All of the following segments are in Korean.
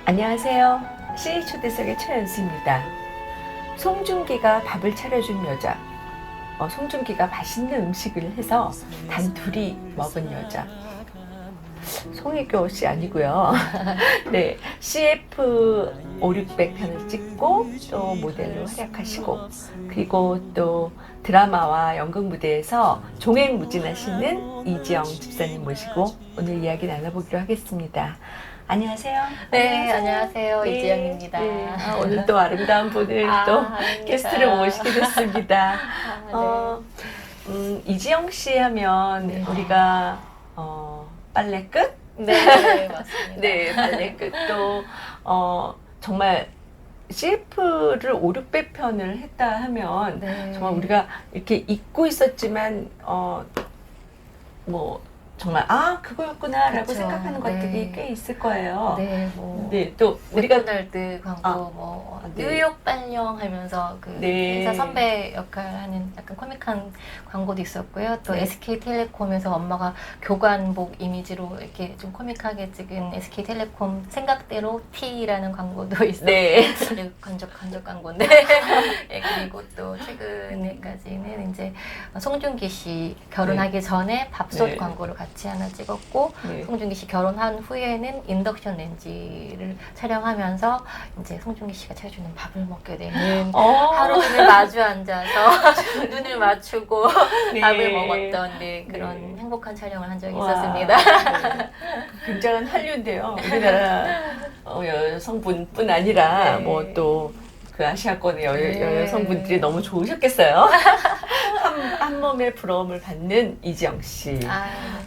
안녕하세요. CA 초대석의 최연수입니다. 송중기가 밥을 차려준 여자. 송중기가 맛있는 음식을 해서 단둘이 먹은 여자. 송혜교 씨 아니고요. 네, CF 5,600 편을 찍고 또 모델로 활약하시고 그리고 또 드라마와 연극 무대에서 종횡무진하시는 이지영 집사님 모시고 오늘 이야기 나눠보기로 하겠습니다. 안녕하세요. 네, 안녕하세요. 네, 이지영입니다. 네. 오늘 또 아름다운 분을 또 아닙니다. 게스트를 모시게 됐습니다. 이지영 씨 하면 네. 우리가 빨래 끝? 네, 맞습니다. 네, 빨래 끝도 정말 CF를 5,600 편을 했다 하면 네. 정말 우리가 이렇게 잊고 있었지만 뭐 정말 그거였구나라고 그쵸. 생각하는 네. 것들이 꽤 있을 거예요. 네, 뭐 네, 또 우리가 맥도날드 광고, 네. 뉴욕 빨령 하면서 그 네. 회사 선배 역할하는 약간 코믹한 광고도 있었고요. 또 네. SK텔레콤에서 엄마가 교관복 이미지로 이렇게 좀 코믹하게 찍은 SK텔레콤 생각대로 T라는 광고도 있었고, 네. 간접 광고인데 예, 그리고 또 최근에까지는 이제 송중기 씨 결혼하기 전에 밥솥 네. 광고를 같이 하나 찍었고, 네. 송중기 씨 결혼한 후에는 인덕션 렌지를 촬영하면서 이제 송중기 씨가 차려주는 밥을 먹게 되는 하루 종일 마주 앉아서 눈을 맞추고 네. 밥을 먹었던 그런 네. 행복한 촬영을 한 적이 와, 있었습니다. 네. 굉장한 한류인데요. 우리나라 여성분뿐 아니라 네. 뭐 또 그 아시아권의 네. 여성분들이 너무 좋으셨겠어요. 한 몸의 부러움을 받는 이지영 씨.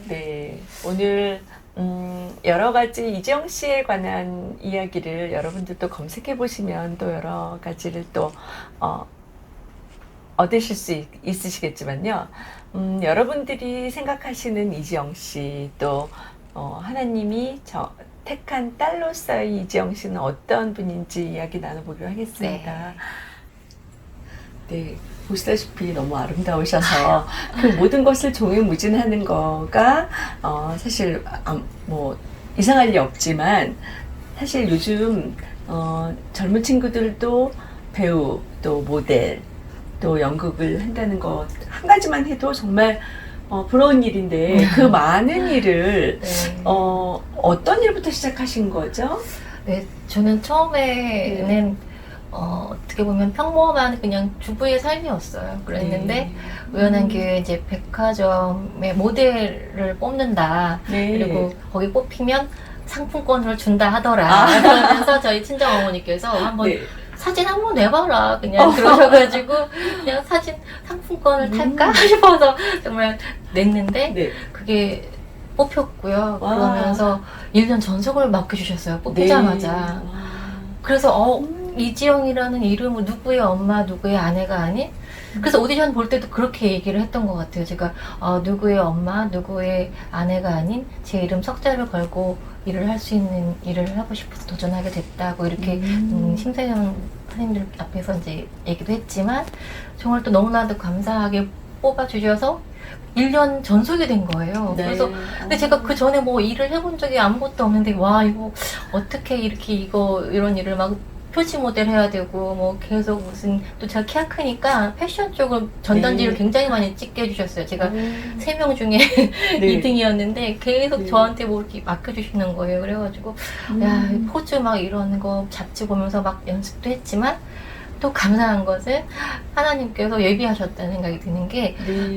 네, 오늘 여러 가지 이지영 씨에 관한 이야기를 여러분들도 검색해 보시면 또 여러 가지를 또 얻으실 수 있으시겠지만요. 여러분들이 생각하시는 이지영 씨, 또 하나님이 택한 딸로서의 이지영 씨는 어떤 분인지 이야기 나눠보기로 하겠습니다. 네, 보시다시피 너무 아름다우셔서 그 모든 것을 종횡무진하는 거가 사실 뭐 이상할 리 없지만 사실 요즘 젊은 친구들도 배우 또 모델 또 연극을 한다는 것 한 가지만 해도 정말 부러운 일인데 그 많은 일을 네. 어떤 일부터 시작하신 거죠? 네, 저는 처음에는 어떻게 보면 평범한 그냥 주부의 삶이었어요. 그랬는데 우연한 기회에 이제 백화점의 모델을 뽑는다. 네. 그리고 거기 뽑히면 상품권을 준다 하더라. 그러면서 저희 친정 어머니께서 한번 네. 사진 한번 내봐라. 그냥 그러셔가지고 그냥 사진 상품권을 탈까 싶어서 정말 냈는데 네. 그게 뽑혔고요. 와. 그러면서 1년 전속을 맡겨주셨어요. 뽑히자마자. 네. 그래서 이지영이라는 이름은 누구의 엄마, 누구의 아내가 아닌? 그래서 오디션 볼 때도 그렇게 얘기를 했던 것 같아요. 제가 누구의 엄마, 누구의 아내가 아닌 제 이름 석자를 걸고 일을 할 수 있는 일을 하고 싶어서 도전하게 됐다고 이렇게 심사위원 선생님들 앞에서 이제 얘기도 했지만 정말 또 너무나도 감사하게 뽑아주셔서 1년 전속이 된 거예요. 네. 그래서 근데 제가 그 전에 뭐 일을 해본 적이 아무것도 없는데 와 이거 어떻게 이렇게 이런 일을 막 표지 모델 해야 되고 뭐 계속 무슨 또 제가 키가 크니까 패션 쪽을 전단지를 네. 굉장히 많이 찍게 해주셨어요. 제가 3명 중에 네. 2등이었는데 계속 네. 저한테 뭐 이렇게 맡겨주시는 거예요. 그래가지고 야 포즈 막 이런 거 잡지 보면서 막 연습도 했지만 또 감사한 것은 하나님께서 예비하셨다는 생각이 드는 게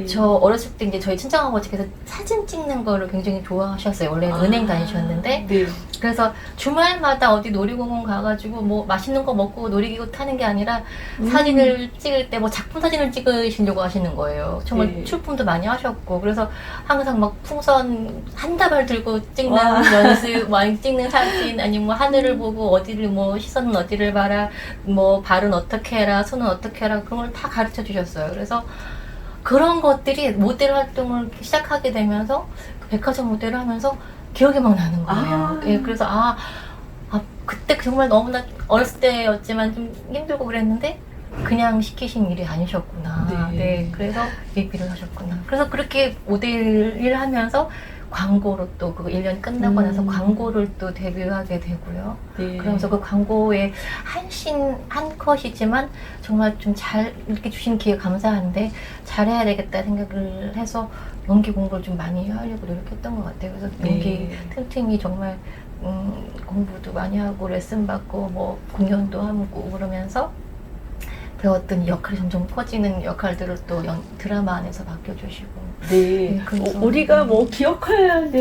저 어렸을 때 이제 저희 친정아버지께서 사진 찍는 거를 굉장히 좋아하셨어요. 원래는 은행 다니셨는데 네. 그래서 주말마다 어디 놀이공원 가가지고 뭐 맛있는 거 먹고 놀이기구 타는 게 아니라 사진을 찍을 때 뭐 작품 사진을 찍으시려고 하시는 거예요. 정말 네. 출품도 많이 하셨고 그래서 항상 막 풍선 한 다발 들고 찍는 와. 연습, 많이 찍는 사진 아니면 뭐 하늘을 보고 어디를 뭐 시선은 어디를 봐라, 뭐 발은 어떻게 해라, 손은 어떻게 해라 그런 걸 다 가르쳐 주셨어요. 그래서 그런 것들이 모델 활동을 시작하게 되면서 그 백화점 모델을 하면서 기억이 막 나는 거예요. 예, 그래서 그때 정말 너무나 어렸을 때였지만 좀 힘들고 그랬는데 그냥 시키신 일이 아니셨구나. 네. 네, 그래서 예비를 하셨구나. 그래서 그렇게 모델 일을 하면서 광고로 또 그 1년 끝나고 나서 광고를 또 데뷔하게 되고요. 네. 그러면서 그 광고에 한 컷이지만 정말 좀 잘 이렇게 주신 기회 감사한데 잘해야 되겠다 생각을 해서 연기 공부를 좀 많이 하려고 노력했던 것 같아요. 그래서 연기 틈틈이 정말 공부도 많이 하고 레슨 받고 뭐 공연도 하고 그러면서 배웠던 역할이 점점 커지는 역할들을 또 드라마 안에서 맡겨주시고. 네. 그래서 우리가 뭐 기억하는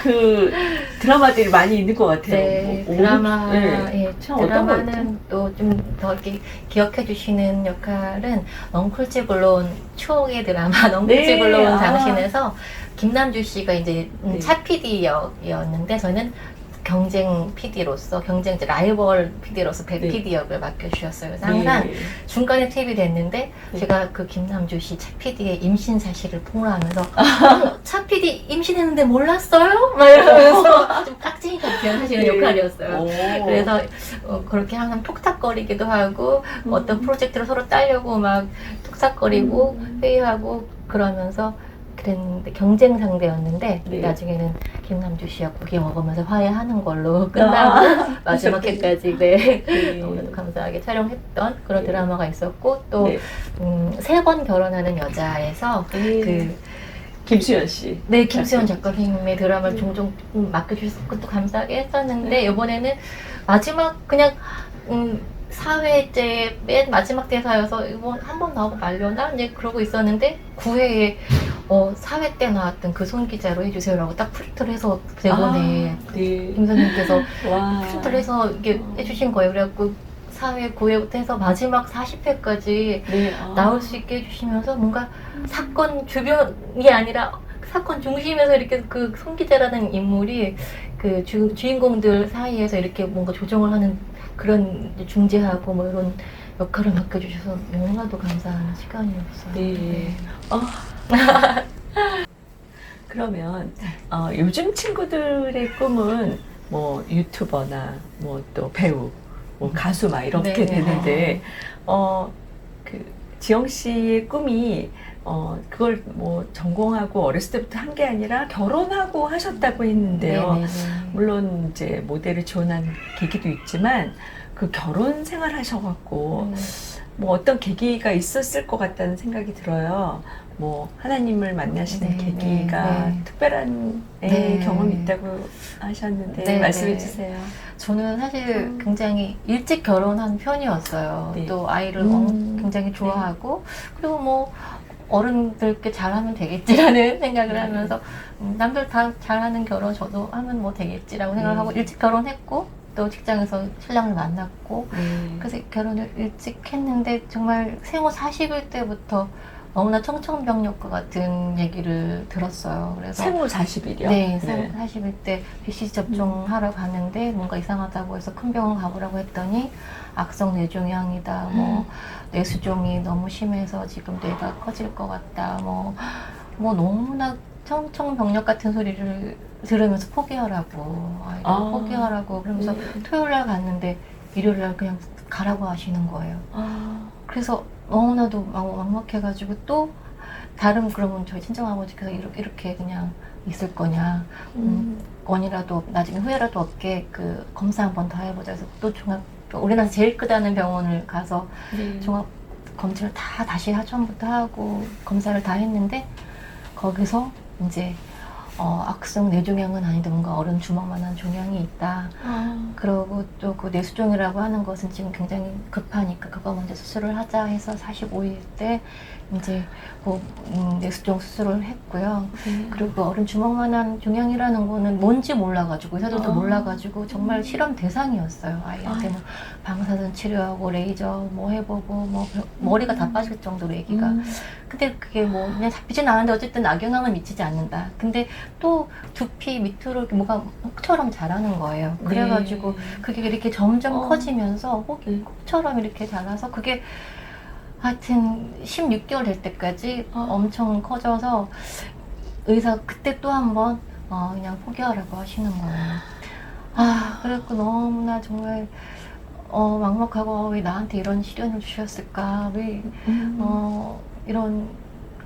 그 드라마들이 많이 있는 것 같아요. 네, 뭐, 드라마, 네. 예, 참 어떤 거 드라마는 또 좀 더 이렇게 기억해 주시는 역할은 넝쿨집 올라온 추억의 드라마 넝쿨집 네, 올라온 당신에서 김남주 씨가 이제 네. 차 PD 역이었는데 저는 경쟁 PD로서 경쟁 라이벌 PD로서 배 네. PD 역을 맡겨주셨어요. 그래서 항상 네. 중간에 투입이 됐는데 네. 제가 그 김남주 씨 차 PD의 임신 사실을 폭로하면서 차 PD 임신했는데 몰랐어요? 막 이러면서 좀 깍쟁이가 변하시는 네. 역할이었어요. 오. 그래서 그렇게 항상 톡탁거리기도 하고 어떤 프로젝트를 서로 따려고 막 톡탁거리고 회의하고 그러면서 그랬는데 경쟁 상대였는데 네. 나중에는 김남주 씨와 고기 먹으면서 화해하는 걸로 끝나고 마지막 회까지 네. 네. 너무나도 감사하게 촬영했던 그런 네. 드라마가 있었고 또 네. 3번 결혼하는 여자에서 그 김수현 씨. 네, 김수현 작가님의 드라마를 종종 맡겨주셔서 또 감사하게 했었는데 이번에는 마지막 그냥 4회째 맨 마지막 대사여서 이번 한 번 나오고 말려나? 이제 그러고 있었는데 9회에 4회 때 나왔던 그 손 기자로 해주세요라고 딱 프린트를 해서 대본에 네. 김 선생님께서 와. 프린트를 해서 이게 해주신 거예요. 그래갖고 4회, 9회부터 해서 마지막 40회까지 네. 나올 수 있게 해주시면서 뭔가 사건 주변이 아니라 사건 중심에서 이렇게 그 손기자라는 인물이 그 주인공들 사이에서 이렇게 뭔가 조정을 하는 그런 이제 중재하고 뭐 이런 역할을 맡겨주셔서 너무나도 감사한 시간이었어요. 네. 그러면 요즘 친구들의 꿈은 뭐 유튜버나 뭐 또 배우, 뭐 가수 막 이렇게 네. 되는데 그 지영 씨의 꿈이 그걸 뭐 전공하고 어렸을 때부터 한 게 아니라 결혼하고 하셨다고 했는데요. 네네네. 물론 이제 모델을 지원한 계기도 있지만 그 결혼 생활 하셔갖고 뭐 어떤 계기가 있었을 것 같다는 생각이 들어요. 뭐 하나님을 만나시는 네, 계기가 네. 특별한 네. 경험이 있다고 하셨는데 네, 말씀해 네. 주세요. 저는 사실 굉장히 일찍 결혼한 편이었어요. 네. 또 아이를 굉장히 좋아하고 그리고 뭐 어른들께 잘하면 되겠지라는 생각을 하면서 남들 다 잘하는 결혼 저도 하면 뭐 되겠지라고 생각하고 일찍 결혼했고 또 직장에서 신랑을 만났고 그래서 결혼을 일찍 했는데 정말 생후 40일 때부터 너무나 청천벽력과 같은 얘기를 들었어요. 그래서 생후 40일이요? 네, 생후 40일 때 BCG 접종하러 갔는데 뭔가 이상하다고 해서 큰 병원 가보라고 했더니 악성 뇌종양이다, 뭐 뇌수종이 너무 심해서 지금 뇌가 커질 것 같다, 뭐 너무나 청천벽력 같은 소리를 들으면서 포기하라고 아이를 포기하라고 그러면서 토요일날 갔는데 일요일날 그냥 가라고 하시는 거예요. 그래서 너무나도 막막해가지고 또 다른 그러면 저희 친정아버지께서 이렇게 그냥 있을 거냐 원이라도 나중에 후회라도 없게 그 검사 한 번 더 해보자 해서 또 우리나라 제일 크다는 병원을 가서 종합 검진을 다 다시 처음부터 하고 검사를 다 했는데 거기서 이제 악성 뇌종양은 아닌데 뭔가 어른 주먹만한 종양이 있다. 그러고 또 그 뇌수종이라고 하는 것은 지금 굉장히 급하니까 그거 먼저 수술을 하자 해서 45일 때 이제 그 뇌수종 수술을 했고요. 그리고 그 어른 주먹만한 종양이라는 거는 뭔지 몰라가지고 의사들도 몰라가지고 정말 실험 대상이었어요. 아이한테 뭐 방사선 치료하고 레이저 뭐 해보고 뭐 머리가 다 빠질 정도로 애기가. 근데 그게 뭐 그냥 잡히진 않았는데 어쨌든 악영향은 미치지 않는다. 근데 또 두피 밑으로 이렇게 뭐가 혹처럼 자라는 거예요. 그래가지고 그게 이렇게 점점 커지면서 혹처럼 이렇게 자라서 그게 하여튼 16개월 될 때까지 엄청 커져서 의사 그때 또 한 번 그냥 포기하라고 하시는 거예요. 그래갖고 너무나 정말 막막하고 왜 나한테 이런 시련을 주셨을까? 왜 이런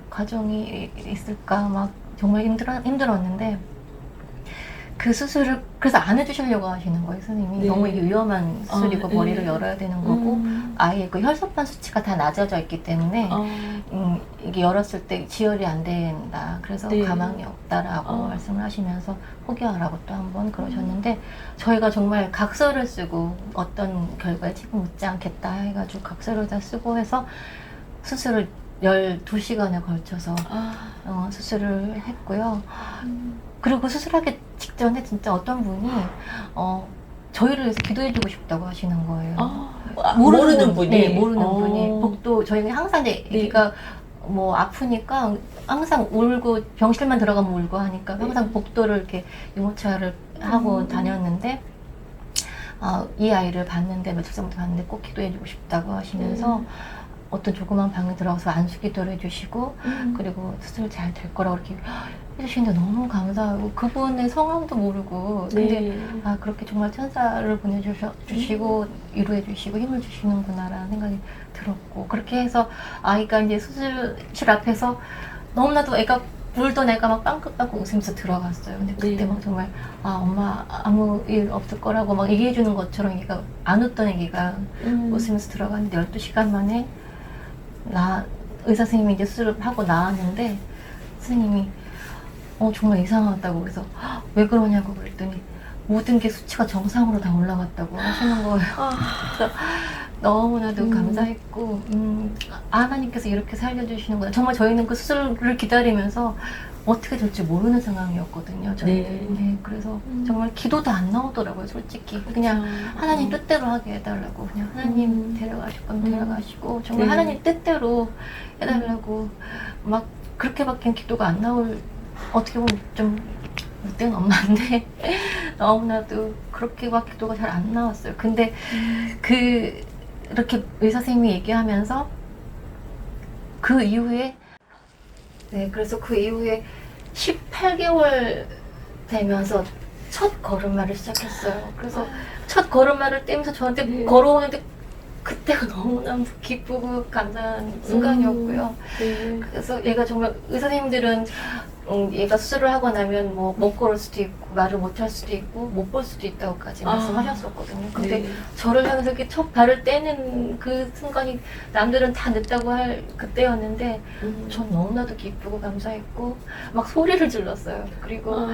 과정이 있을까? 막 정말 힘들었는데 그 수술을 그래서 안 해주시려고 하시는 거예요, 선생님이. 네. 너무 이게 위험한 수술이고 네. 머리를 열어야 되는 거고 아예 그 혈소판 수치가 다 낮아져 있기 때문에 이게 열었을 때 지혈이 안 된다. 그래서 네. 가망이 없다라고 말씀을 하시면서 포기하라고 또 한 번 그러셨는데 저희가 정말 각서를 쓰고 어떤 결과에 책임 묻지 않겠다 해가지고 각서를 다 쓰고 해서 수술을 12시간에 걸쳐서 수술을 했고요. 그리고 수술하기 직전에 진짜 어떤 분이 저희를 위해서 기도해주고 싶다고 하시는 거예요. 모르는 분이? 네, 모르는 분이. 복도 저희가 항상 이제 애기가 뭐 아프니까 항상 울고 병실만 들어가면 울고 하니까 항상 복도를 이렇게 유모차를 하고 다녔는데 이 아이를 봤는데 며칠 전부터 봤는데 꼭 기도해주고 싶다고 하시면서 어떤 조그만 방에 들어가서 안수기도를 해주시고 그리고 수술 잘 될 거라고 이렇게 해주시는데 너무 감사하고 그분의 성함도 모르고 근데 그렇게 정말 천사를 보내주시고 위로해 주시고 힘을 주시는구나라는 생각이 들었고 그렇게 해서 아이가 이제 수술실 앞에서 너무나도 애가 울던 애가 막 빵긋빵긋 웃으면서 들어갔어요. 근데 그때 막 정말 엄마 아무 일 없을 거라고 막 얘기해 주는 것처럼 애기가 안 웃던 애기가 웃으면서 들어갔는데 12시간 만에 의사 선생님이 이제 수술을 하고 나왔는데 선생님이 정말 이상하다고 그래서 왜 그러냐고 그랬더니 모든 게 수치가 정상으로 다 올라갔다고 하시는 거예요. 그래서 너무나도 감사했고 하나님께서 이렇게 살려주시는구나. 정말 저희는 그 수술을 기다리면서 어떻게 될지 모르는 상황이었거든요. 네, 그래서 정말 기도도 안 나오더라고요. 솔직히 그냥 하나님 뜻대로 하게 해달라고 그냥 하나님 데려가실 건 데려가시고 정말 하나님 뜻대로 해달라고 막 그렇게밖에 기도가 안 나올 어떻게 보면 좀 못된 엄마인데 너무나도 그렇게 막 기도가 잘 안 나왔어요. 근데 이렇게 의사 선생님이 얘기하면서 그 이후에 그래서 그 이후에 18개월 되면서 첫 걸음마를 시작했어요. 그래서 첫 걸음마를 떼면서 저한테 걸어오는데 그때가 너무나 기쁘고 감사한 순간이었고요. 그래서 얘가 정말 의사 선생님들은 얘가 수술을 하고 나면 뭐 못 걸을 수도 있고 말을 못 할 수도 있고 못 볼 수도 있다고까지 말씀하셨었거든요. 근데 저를 향해서 이렇게 첫 발을 떼는 그 순간이 남들은 다 늦다고 할 그때였는데 전 너무나도 기쁘고 감사했고 막 소리를 질렀어요. 그리고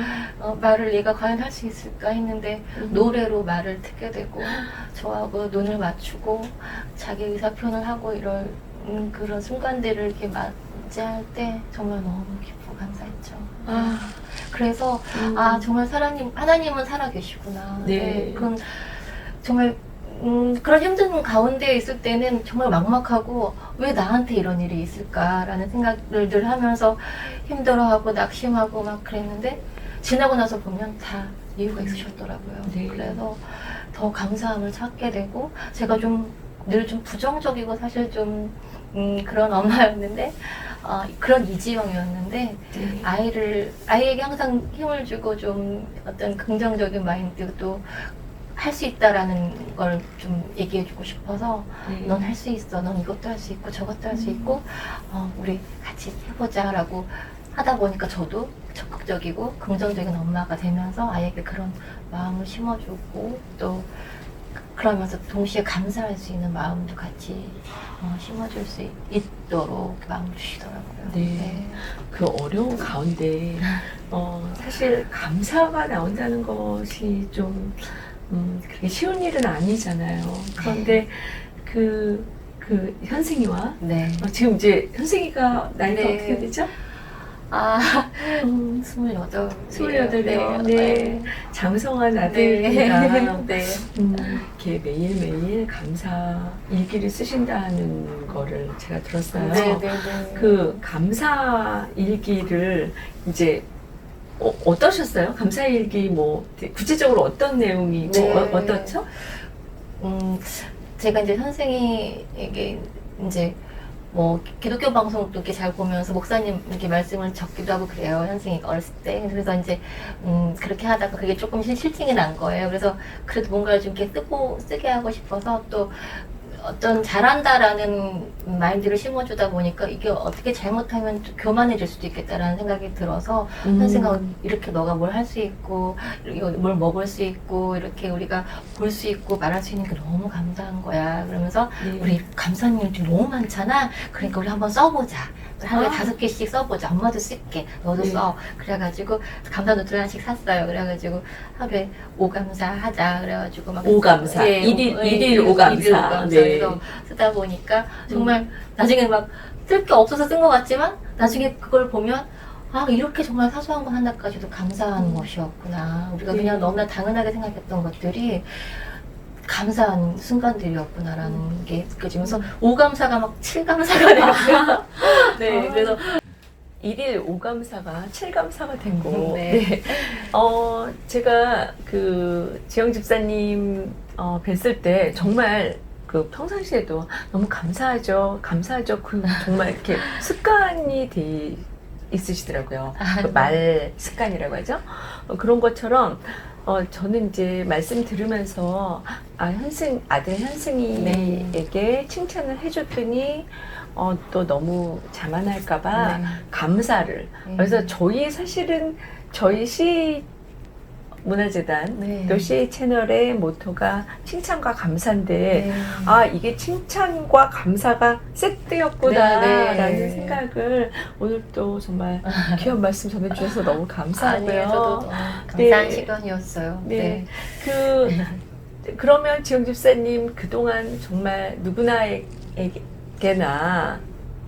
말을 얘가 과연 할 수 있을까 했는데 노래로 말을 듣게 되고 저하고 눈을 맞추고 자기 의사 표현을 하고 이럴 그런 순간들을 이렇게 맞이할 때 정말 너무 기쁘고 감사했죠. 그래서 정말 하나님은 살아계시구나. 그런 정말 그런 힘든 가운데 있을 때는 정말 막막하고 왜 나한테 이런 일이 있을까라는 생각을 늘 하면서 힘들어하고 낙심하고 막 그랬는데 지나고 나서 보면 다 이유가 있으셨더라고요. 그래서 더 감사함을 찾게 되고 제가 늘 좀 부정적이고 사실 좀 그런 엄마였는데 그런 이지영이었는데 아이에게 항상 힘을 주고 좀 어떤 긍정적인 마인드도 할 수 있다라는 걸 좀 얘기해주고 싶어서 넌 할 수 있어, 넌 이것도 할 수 있고 저것도 할 수 있고 우리 같이 해보자라고 하다 보니까 저도 적극적이고 긍정적인 엄마가 되면서 아이에게 그런 마음을 심어주고 또 그러면서 동시에 감사할 수 있는 마음도 같이 심어줄 수 있도록 마음을 주시더라고요. 그 어려운 가운데 사실 감사가 나온다는 것이 좀 그렇게 쉬운 일은 아니잖아요. 그런데 그 현승이와 지금 이제 현승이가 나이가 어떻게 되죠? 28이요. 장성한 아들입니다. 이렇게 매일매일 감사 일기를 쓰신다는 거를 제가 들었어요. 그 감사 일기를 이제 어떠셨어요? 감사 일기 뭐 구체적으로 어떤 내용이 어떻죠? 제가 이제 선생님에게 이제 뭐 기독교 방송도 이렇게 잘 보면서 목사님 이렇게 말씀을 적기도 하고 그래요. 현승이 어렸을 때. 그래서 이제 그렇게 하다가 그게 조금 실증이 난 거예요. 그래서 그래도 뭔가를 좀 이렇게 쓰게 하고 싶어서 또 어떤 잘한다라는 마인드를 심어주다 보니까 이게 어떻게 잘못하면 좀 교만해질 수도 있겠다라는 생각이 들어서 한 생각 이렇게 너가 뭘 할 수 있고 이렇게 뭘 먹을 수 있고 이렇게 우리가 볼 수 있고 말할 수 있는 게 너무 감사한 거야. 그러면서 네. 우리 감사한 일들이 너무 많잖아. 그러니까 우리 한번 써보자. 하루에 아. 5개씩 써보자. 엄마도 쓸게. 너도 네. 써. 그래가지고 감사 노트를 하나씩 샀어요. 그래가지고 하루에 5감사 하자. 그래가지고 막 5감사. 예, 일일 5감사. 일일 5감사. 네. 그래서 쓰다 보니까 정말 나중에 막 쓸 게 없어서 쓴 것 같지만 나중에 그걸 보면 아 이렇게 정말 사소한 거 하나까지도 감사한 것이었구나. 우리가 네. 그냥 너무나 당연하게 생각했던 것들이 감사한 순간들이었구나라는 게 느껴지면서 5감사가 막 7감사가 되었어요. 네, 그래서 일일 5감사가 7감사가 됐고, 네. 제가 그 지영 집사님 뵀을 때 정말 그 평상시에도 너무 감사하죠, 감사하죠. 그 정말 이렇게 습관이 돼 있으시더라고요. 그 말 습관이라고 하죠. 그런 것처럼 저는 이제 말씀 들으면서 아들 현승이에게 칭찬을 해줬더니 또 너무 자만할까봐 네. 감사를. 그래서 사실은 저희 시 문화재단 네. 또 시 채널의 모토가 칭찬과 감사인데 네. 이게 칭찬과 감사가 세트였구나라는 네, 네. 생각을 오늘 또 정말 귀한 말씀 전해주셔서 너무 감사하고요. 아니에요. 저도 너무 감사한 네. 시간이었어요. 네. 그러면 지영 집사님 그동안 정말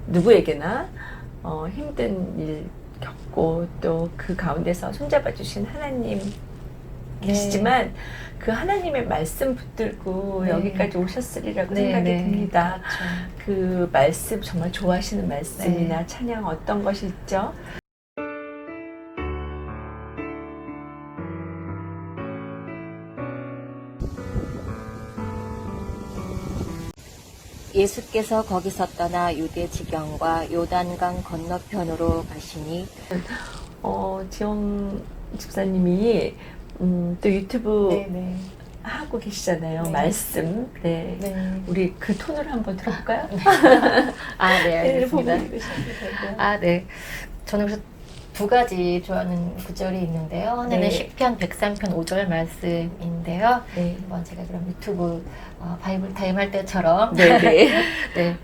누구에게나 힘든 일 겪고 또 그 가운데서 손잡아 주신 하나님 계시지만 그 하나님의 말씀 붙들고 네. 여기까지 오셨으리라고 네, 생각이 네. 듭니다. 그렇죠. 그 말씀 정말 좋아하시는 말씀이나 네. 찬양 어떤 것이 있죠? 예수께서 거기서 떠나 유대 지경과 요단강 건너편으로 가시니 지영 집사님이 또 유튜브 네네. 하고 계시잖아요. 네. 말씀. 네. 네. 우리 그 톤으로 한번 들어볼까요? 아, 네, 네, 보고 알겠습니다. 읽으셔도 되고요. 아, 네. 저는 그래서 두 가지 좋아하는 구절이 있는데요. 하나는 네. 시편 103편 5절 말씀인데요. 네. 한번 제가 그럼 유튜브 바이블 타임 할 때처럼 네네. 네.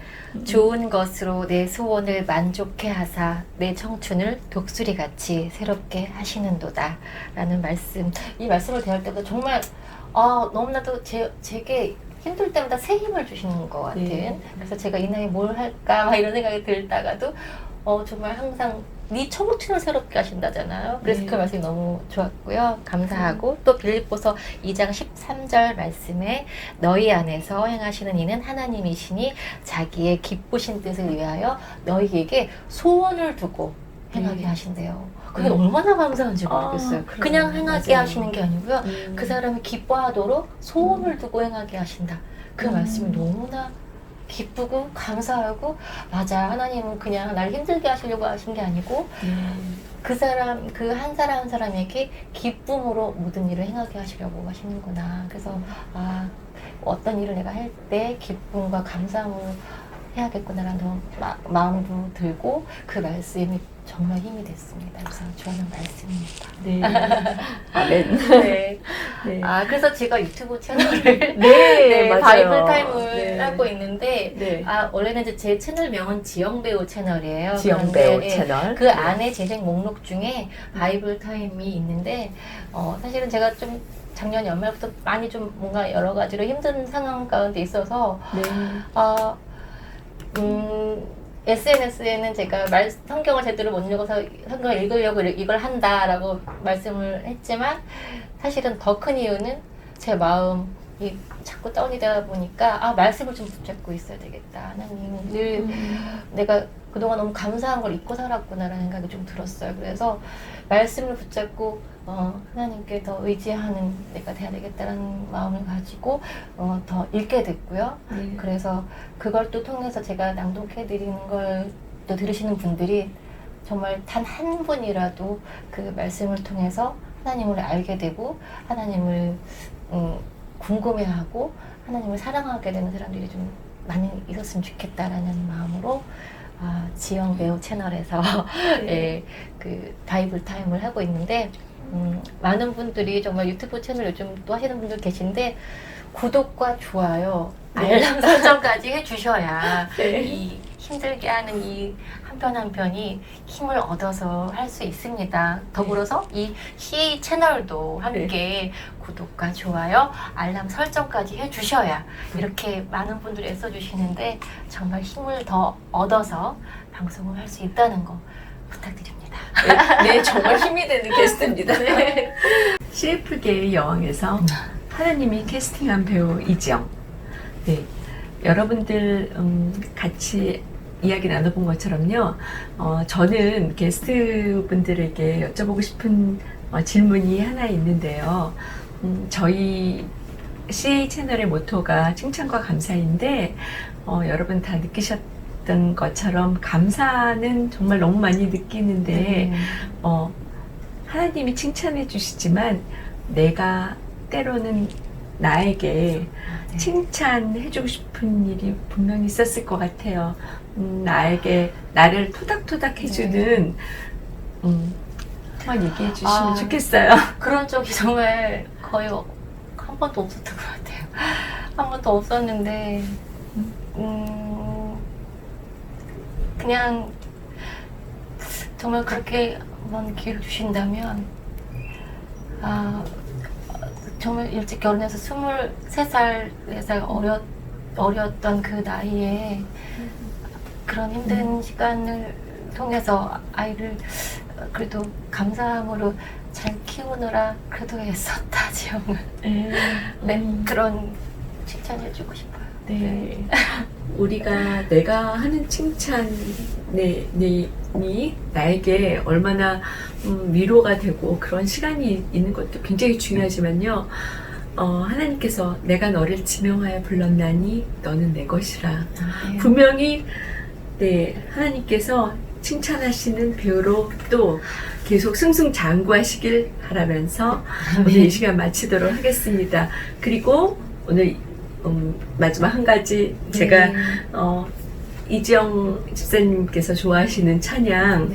좋은 것으로 내 소원을 만족해 하사 내 청춘을 독수리같이 새롭게 하시는도다 라는 말씀. 이 말씀을 대할 때도 정말 너무나도 제게 힘들 때마다 새 힘을 주시는 것 같은. 네. 그래서 제가 이 나이에 뭘 할까 막 이런 생각이 들다가도 정말 항상 네 청춘을 새롭게 하신다잖아요. 그래서 네. 그 말씀이 너무 좋았고요. 감사하고 또 빌립보서 2장 13절 말씀에 너희 안에서 행하시는 이는 하나님이시니 자기의 기쁘신 뜻을 위하여 너희에게 소원을 두고 행하게 하신대요. 그게 얼마나 감사한지 모르겠어요. 그래요. 그냥 행하게 맞아요. 하시는 게 아니고요. 그 사람이 기뻐하도록 소원을 두고 행하게 하신다. 그 말씀이 너무나 기쁘고 감사하고 맞아. 하나님은 그냥 날 힘들게 하시려고 하신 게 아니고 그 한 사람 한 사람에게 기쁨으로 모든 일을 행하게 하시려고 하시는구나. 그래서 어떤 일을 내가 할 때 기쁨과 감사함으로 해야겠구나라는 마음도 들고 그 말씀이 정말 힘이 됐습니다. 그래서 좋아하는 말씀입니다. 네. 아멘. 네. 네. 그래서 제가 유튜브 채널을 네, 맞아요. 바이블 타임을 네. 하고 있는데 네. 원래는 이제 제 채널명은 지영배우 채널이에요. 지영배우 그런데, 채널. 그 안에 재생 목록 중에 바이블 타임이 있는데 사실은 제가 좀 작년 연말부터 많이 좀 뭔가 여러 가지로 힘든 상황 가운데 있어서 네. SNS에는 제가 성경을 제대로 못 읽어서 성경을 읽으려고 이걸 한다라고 말씀을 했지만 사실은 더 큰 이유는 제 마음이 자꾸 다운이 되다 보니까 말씀을 좀 붙잡고 있어야 되겠다. 하나님 늘 내가 그동안 너무 감사한 걸 잊고 살았구나라는 생각이 좀 들었어요. 그래서 말씀을 붙잡고 하나님께 더 의지하는 내가 돼야 되겠다라는 마음을 가지고 더 읽게 됐고요. 네. 그래서 그걸 또 통해서 제가 낭독해 드리는 걸 또 들으시는 분들이 정말 단 한 분이라도 그 말씀을 통해서 하나님을 알게 되고 하나님을 궁금해하고 하나님을 사랑하게 되는 사람들이 좀 많이 있었으면 좋겠다라는 마음으로 지영 배우 채널에서 예, 그 바이블 타임을 하고 있는데 많은 분들이 정말 유튜브 채널 요즘 또 하시는 분들 계신데 구독과 좋아요, 알람 설정까지 해주셔야 네. 이 힘들게 하는 이 한 편 한 편이 힘을 얻어서 할 수 있습니다. 더불어서 이 CA 채널도 함께 구독과 좋아요, 알람 설정까지 해주셔야 이렇게 많은 분들이 애써주시는데 정말 힘을 더 얻어서 방송을 할 수 있다는 거 부탁드립니다. 네, 정말 힘이 되는 게스트입니다. 네. CF계의 여왕에서 하나님이 캐스팅한 배우 이지영. 네, 여러분들 같이 이야기 나눠본 것처럼요. 저는 게스트분들에게 여쭤보고 싶은 질문이 하나 있는데요. 저희 CA 채널의 모토가 칭찬과 감사인데 여러분 다 느끼셨던 것처럼 감사는 정말 너무 많이 느끼는데 하나님이 칭찬해 주시지만 내가 때로는 나에게 칭찬해주고 싶은 일이 분명히 있었을 것 같아요. 나를 토닥토닥 해주는 한번 얘기해 주시면 좋겠어요. 그런 적이 정말 거의 한 번도 없었던 것 같아요. 한 번도 없었는데 그냥 정말 그렇게 한번 기회를 주신다면 정말 일찍 결혼해서 23살, 4살 어렸던 그 나이에 그런 힘든 시간을 통해서 아이를 그래도 감사함으로 잘 키우느라 그래도 애썼다, 지영을. 네, 그런 칭찬해주고 싶어요. 네. 우리가 내가 하는 칭찬이 나에게 얼마나 위로가 되고 그런 시간이 있는 것도 굉장히 중요하지만요. 하나님께서 내가 너를 지명하여 불렀나니 너는 내 것이라. 분명히 하나님께서 칭찬하시는 배우로 또 계속 승승장구하시길 바라면서 오늘 이 시간 마치도록 하겠습니다. 그리고 오늘 마지막 한 가지 제가 이지영 집사님께서 좋아하시는 찬양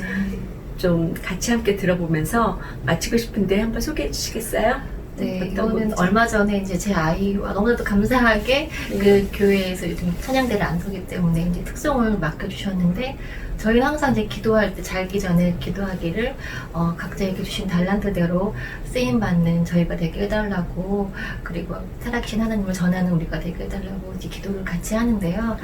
좀 같이 함께 들어보면서 마치고 싶은데 한번 소개해 주시겠어요? 네, 이거는 얼마 전에 이제 제 아이와 너무나도 감사하게 그 교회에서 요즘 찬양대를 안 서기 때문에 이제 특송을 맡겨주셨는데 저희는 항상 이제 기도할 때 자기 전에 기도하기를 각자에게 주신 달란트대로 쓰임 받는 저희가 되게 해달라고 그리고 살아계신 하나님을 전하는 우리가 되게 해달라고 이제 기도를 같이 하는데요.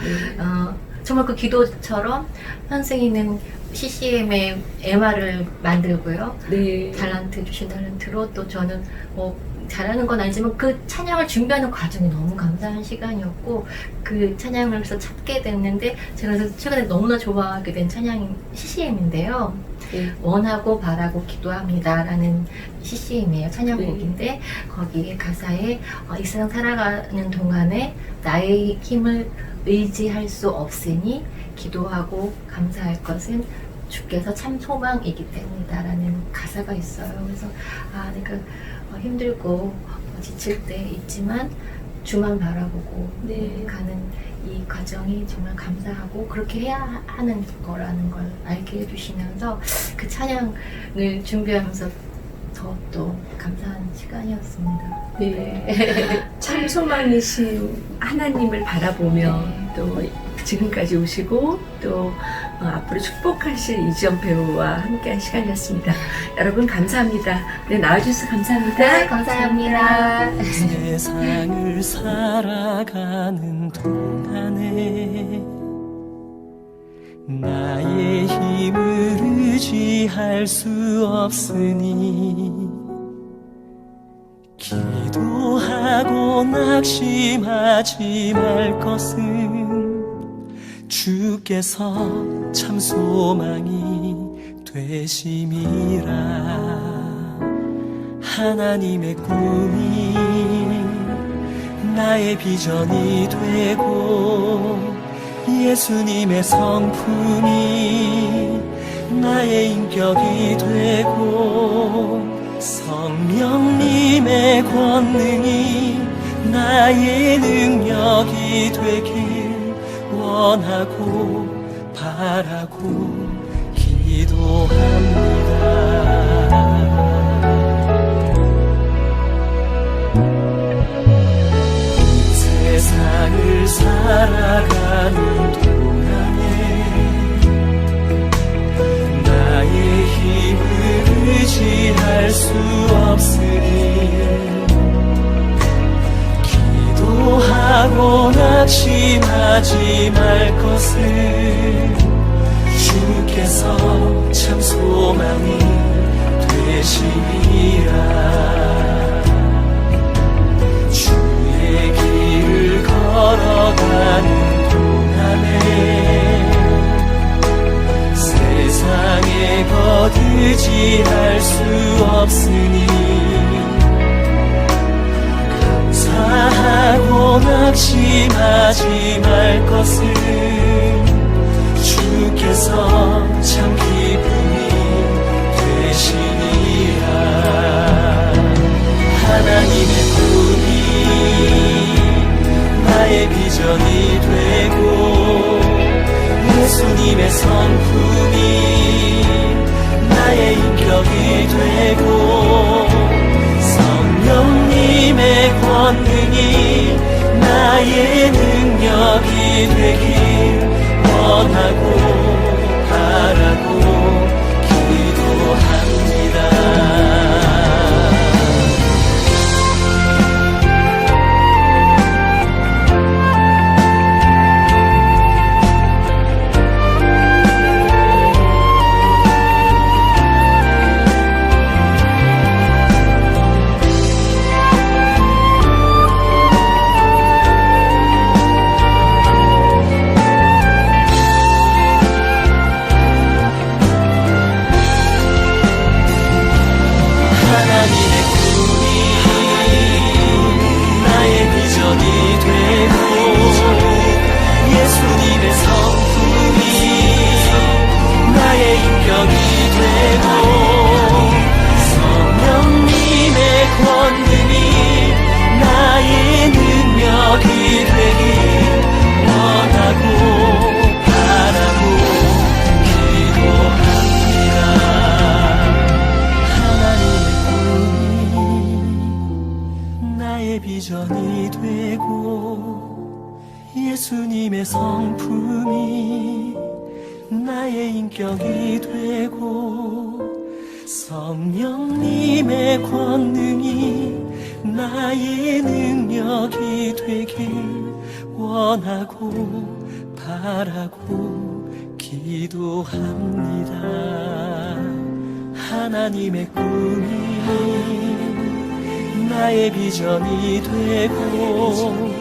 정말 그 기도처럼 현승이는 CCM의 MR을 만들고요. 네. 달란트 주신 달란트로 또 저는 뭐 잘하는 건 아니지만 그 찬양을 준비하는 과정이 너무 감사한 시간이었고 그 찬양을 해서 찾게 됐는데 제가 그래서 최근에 너무나 좋아하게 된 찬양이 CCM인데요. 원하고 바라고 기도합니다 라는 CCM이에요. 찬양곡인데 거기에 가사에 이 세상 살아가는 동안에 나의 힘을 의지할 수 없으니 기도하고 감사할 것은 주께서 참 소망이기 때문이다 라는 가사가 있어요. 그래서 내가 힘들고 지칠 때 있지만 주만 바라보고 가는 이 과정이 정말 감사하고 그렇게 해야 하는 거라는 걸 알게 해주시면서 그 찬양을 준비하면서 더 감사한 시간이었습니다. 네. 참 소망이신 하나님을 바라보며 또 지금까지 오시고 또 앞으로 축복하실 이지영 배우와 함께한 시간이었습니다. 여러분 감사합니다. 네, 나와주셔서 감사합니다. 네, 감사합니다. 세상을 살아가는 동안에 나의 힘을 의지할 수 없으니 기도하고 낙심하지 말 것은 주께서 참 소망이 되심이라. 하나님의 꿈이 나의 비전이 되고 예수님의 성품이 나의 인격이 되고 성령님의 권능이 나의 능력이 되길 원하고 바라고 기도합니다. 세상을 살아가는 동안에 나의 힘을 의지할 수 없으니 기도하고 낙심하지 말 것을 주께서 참 소망이 되심이라. 주의 길을 걸어가는 동안에 세상에 거두지할 수 없으니 감사하고 낙심하지 말 것을 주께서 참 기쁨이 되시니라. 하나님의 꿈이 나의 비전이 되고 예수님의 성품이 나의 인격이 되고 성령님의 권능이 나의 능력이 되길 원하고 바라고 기도합니다. 비전이 되고 예수님의 성품이 나의 인격이 되고 성령님의 권능이 나의 능력이 되길 원하고 바라고 기도합니다. 하나님의 꿈이 나의 비전이 되고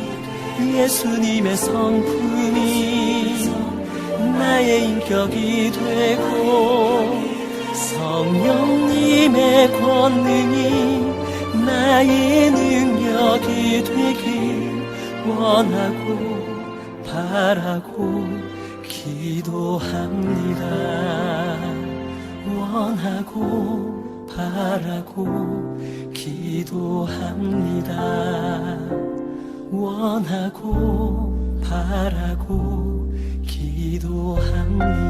예수님의 성품이 나의 인격이 되고 성령님의 권능이 나의 능력이 되길 원하고 바라고 기도합니다. 원하고 바라고 기도합니다. 원하고 바라고 기도합니다.